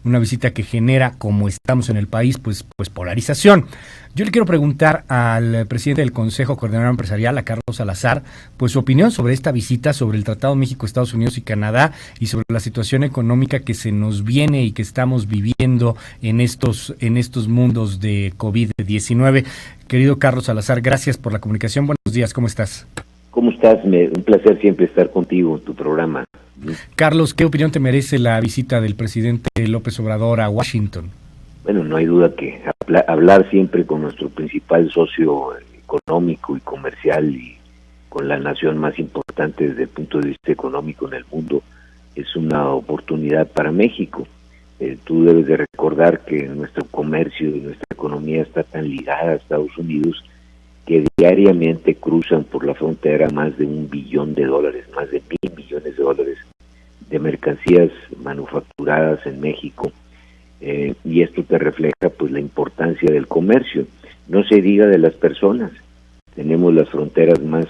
una visita que genera, como estamos en el país, pues polarización. Yo le quiero preguntar al presidente del Consejo Coordinador Empresarial, a Carlos Salazar, pues su opinión sobre esta visita, sobre el Tratado México, Estados Unidos y Canadá, y sobre la situación económica que se nos viene y que estamos viviendo en estos mundos de COVID-19. Querido Carlos Salazar, gracias por la comunicación. Buenos días, ¿cómo estás? ¿Cómo estás? Un placer siempre estar contigo en tu programa. Carlos, ¿qué opinión te merece la visita del presidente López Obrador a Washington? Bueno, no hay duda que hablar siempre con nuestro principal socio económico y comercial y con la nación más importante desde el punto de vista económico en el mundo es una oportunidad para México. Tú debes de recordar que nuestro comercio y nuestra economía está tan ligada a Estados Unidos que diariamente cruzan por la frontera más de $1 billón, más de $1,000 millones de mercancías manufacturadas en México, y esto te refleja pues la importancia del comercio. No se diga de las personas. Tenemos las fronteras más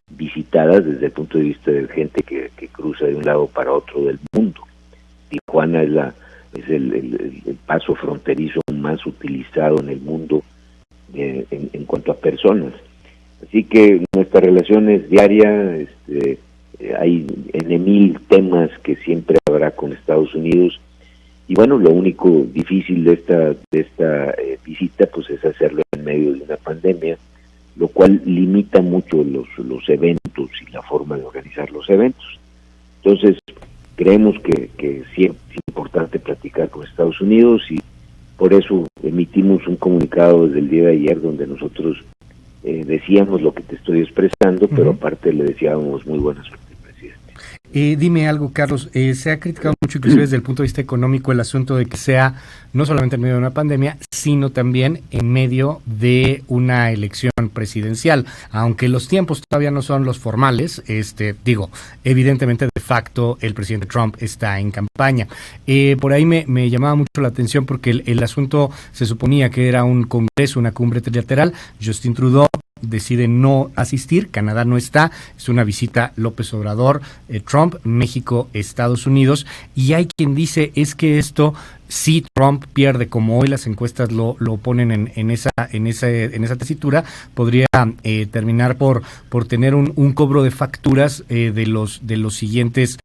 visitadas desde el punto de vista de gente que cruza de un lado para otro del mundo. Tijuana es el paso fronterizo más utilizado en el mundo en cuanto a personas. Así que nuestra relación es diaria. Hay en 1000 temas que siempre habrá con Estados Unidos, y bueno, lo único difícil de esta visita pues es hacerlo en medio de una pandemia, lo cual limita mucho los eventos y la forma de organizar los eventos. Entonces creemos que siempre es importante platicar con Estados Unidos, y por eso emitimos un comunicado desde el día de ayer donde nosotros decíamos lo que te estoy expresando, pero aparte le deseábamos muy buena suerte al presidente. Dime algo, Carlos, se ha criticado mucho, inclusive desde el punto de vista económico, el asunto de que sea no solamente en medio de una pandemia, sino también en medio de una elección presidencial, aunque los tiempos todavía no son los formales. Evidentemente de facto el presidente Trump está en campaña. Por ahí me llamaba mucho la atención porque el asunto se suponía que era un congreso, una cumbre trilateral. Justin Trudeau decide no asistir, Canadá no está, es una visita López Obrador, Trump, México, Estados Unidos, y hay quien dice es que esto, si Trump pierde, como hoy las encuestas lo ponen en esa tesitura, podría terminar por tener un cobro de facturas de los siguientes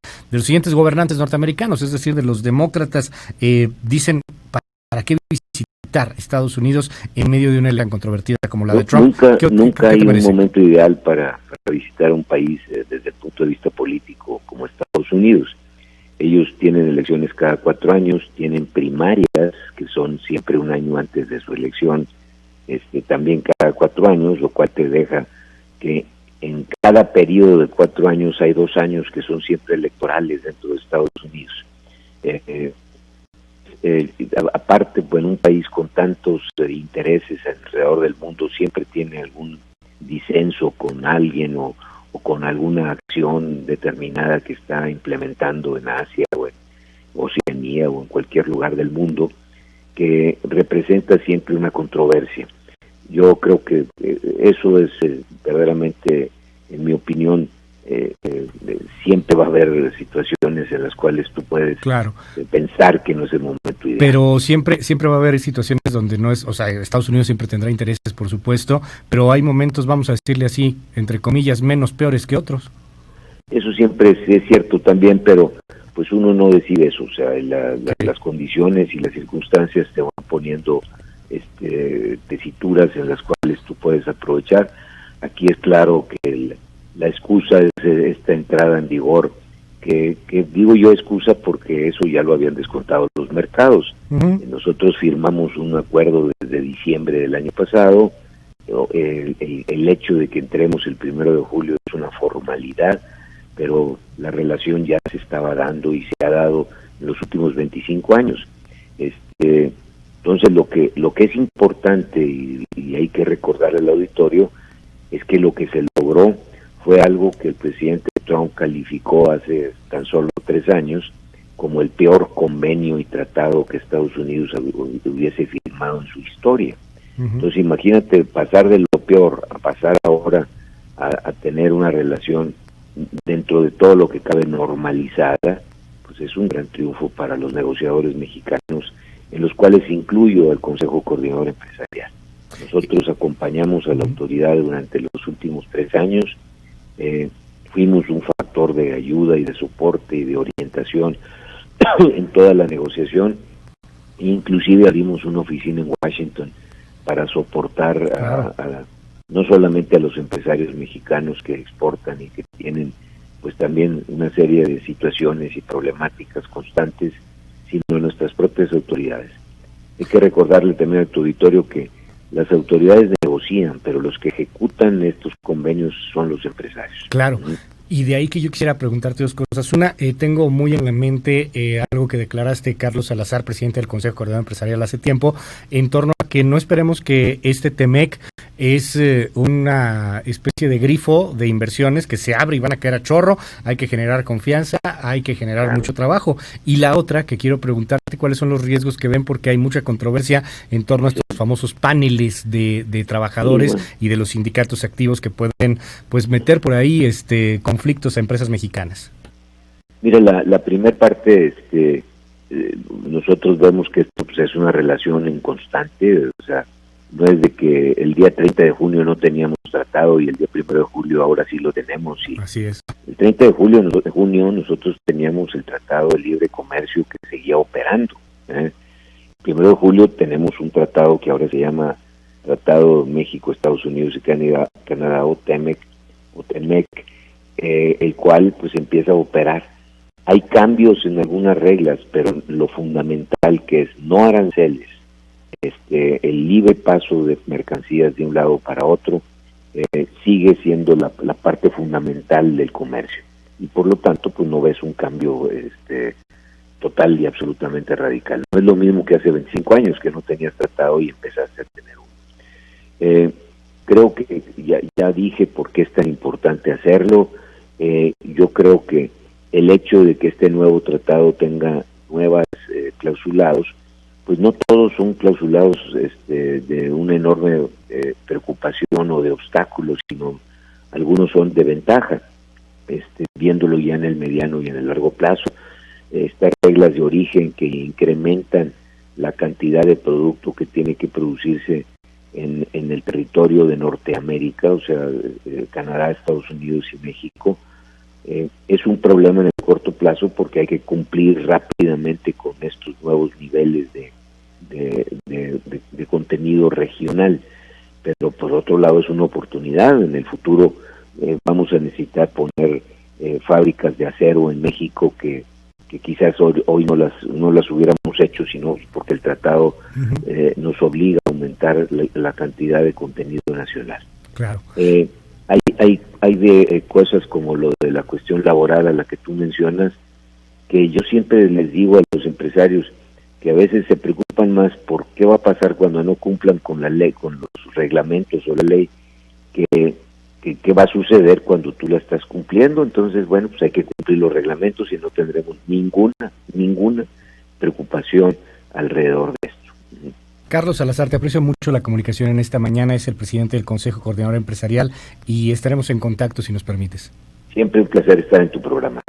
gobernantes norteamericanos, es decir, de los demócratas. Dicen, ¿para qué visitar Estados Unidos en medio de una elección controvertida como la de Trump? Nunca hay un momento ideal para visitar un país desde el punto de vista político como Estados Unidos. Ellos tienen elecciones cada 4 años, tienen primarias que son siempre un año antes de su elección, también cada 4 años, lo cual te deja que en cada periodo de 4 años hay 2 años que son siempre electorales dentro de Estados Unidos. Aparte, bueno, un país con tantos intereses alrededor del mundo siempre tiene algún disenso con alguien o con alguna acción determinada que está implementando en Asia o en Oceanía o en cualquier lugar del mundo, que representa siempre una controversia. Yo creo que eso es verdaderamente, en mi opinión, siempre va a haber situaciones en las cuales tú puedes pensar que no es el momento ideal. Pero siempre va a haber situaciones donde no es, o sea, Estados Unidos siempre tendrá intereses, por supuesto, pero hay momentos, vamos a decirle así, entre comillas, menos peores que otros. Eso siempre es cierto también, pero pues uno no decide eso, o sea, las condiciones y las circunstancias te van poniendo tesituras en las cuales tú puedes aprovechar. Aquí es claro que la excusa es esta entrada en vigor, que digo yo excusa porque eso ya lo habían descontado los mercados. Nosotros firmamos un acuerdo desde diciembre del año pasado. El hecho de que entremos el 1 de julio es una formalidad, pero la relación ya se estaba dando y se ha dado en los últimos 25 años. Entonces lo que es importante y hay que recordar al auditorio es que lo que se logró fue algo que el presidente Trump calificó hace tan solo 3 años como el peor convenio y tratado que Estados Unidos hubiese firmado en su historia. Entonces imagínate pasar de lo peor a pasar ahora a tener una relación dentro de todo lo que cabe normalizada, pues es un gran triunfo para los negociadores mexicanos, en los cuales incluyo al Consejo Coordinador Empresarial. Nosotros acompañamos a la autoridad durante los últimos 3 años, fuimos un factor de ayuda y de soporte y de orientación en toda la negociación. Inclusive abrimos una oficina en Washington para soportar no solamente a los empresarios mexicanos que exportan y que tienen pues también una serie de situaciones y problemáticas constantes, sino a nuestras propias autoridades. Hay que recordarle también a tu auditorio que las autoridades negocian, pero los que ejecutan estos convenios son los empresarios. Claro. Y de ahí que yo quisiera preguntarte 2 cosas. Una, tengo muy en la mente algo que declaraste, Carlos Salazar, presidente del Consejo Coordinador Empresarial, hace tiempo, en torno a que no esperemos que este TEMEC es una especie de grifo de inversiones que se abre y van a caer a chorro. Hay que generar confianza, hay que generar mucho trabajo. Y la otra, que quiero preguntarte, ¿cuáles son los riesgos que ven? Porque hay mucha controversia en torno a estos famosos paneles de trabajadores y de los sindicatos activos que pueden pues meter por ahí conflictos a empresas mexicanas. Mira, la primera parte, nosotros vemos que esto pues, es una relación inconstante, o sea, no es de que el día 30 de junio no teníamos tratado y el día 1 de julio ahora sí lo tenemos. Y así es. El 30 de junio nosotros teníamos el Tratado de Libre Comercio que seguía operando. El 1 de julio tenemos un tratado que ahora se llama Tratado México, Estados Unidos y Canadá o TEMEC, el cual pues empieza a operar. Hay cambios en algunas reglas, pero lo fundamental que es no aranceles, el libre paso de mercancías de un lado para otro, sigue siendo la parte fundamental del comercio. Y por lo tanto, pues no ves un cambio total y absolutamente radical. No es lo mismo que hace 25 años que no tenías tratado y empezaste a tener uno. Creo que ya dije por qué es tan importante hacerlo. Yo creo que el hecho de que este nuevo tratado tenga nuevas clausulados, pues no todos son clausulados de una enorme preocupación o de obstáculos, sino algunos son de ventaja, viéndolo ya en el mediano y en el largo plazo. Estas reglas de origen que incrementan la cantidad de producto que tiene que producirse en el territorio de Norteamérica, o sea, Canadá, Estados Unidos y México, es un problema en el corto plazo porque hay que cumplir rápidamente con estos nuevos niveles de contenido regional, pero por otro lado es una oportunidad. En el futuro vamos a necesitar poner fábricas de acero en México que quizás hoy no las hubiéramos hecho, sino porque el tratado nos obliga a aumentar la cantidad de contenido nacional. Claro. Hay de cosas como lo de la cuestión laboral a la que tú mencionas, que yo siempre les digo a los empresarios que a veces se preocupan más por qué va a pasar cuando no cumplan con la ley, con los reglamentos o la ley, que va a suceder cuando tú la estás cumpliendo. Entonces, bueno, pues hay que cumplir los reglamentos y no tendremos ninguna preocupación alrededor de esto. Carlos Salazar, te aprecio mucho la comunicación en esta mañana, es el presidente del Consejo Coordinador Empresarial y estaremos en contacto si nos permites. Siempre un placer estar en tu programa.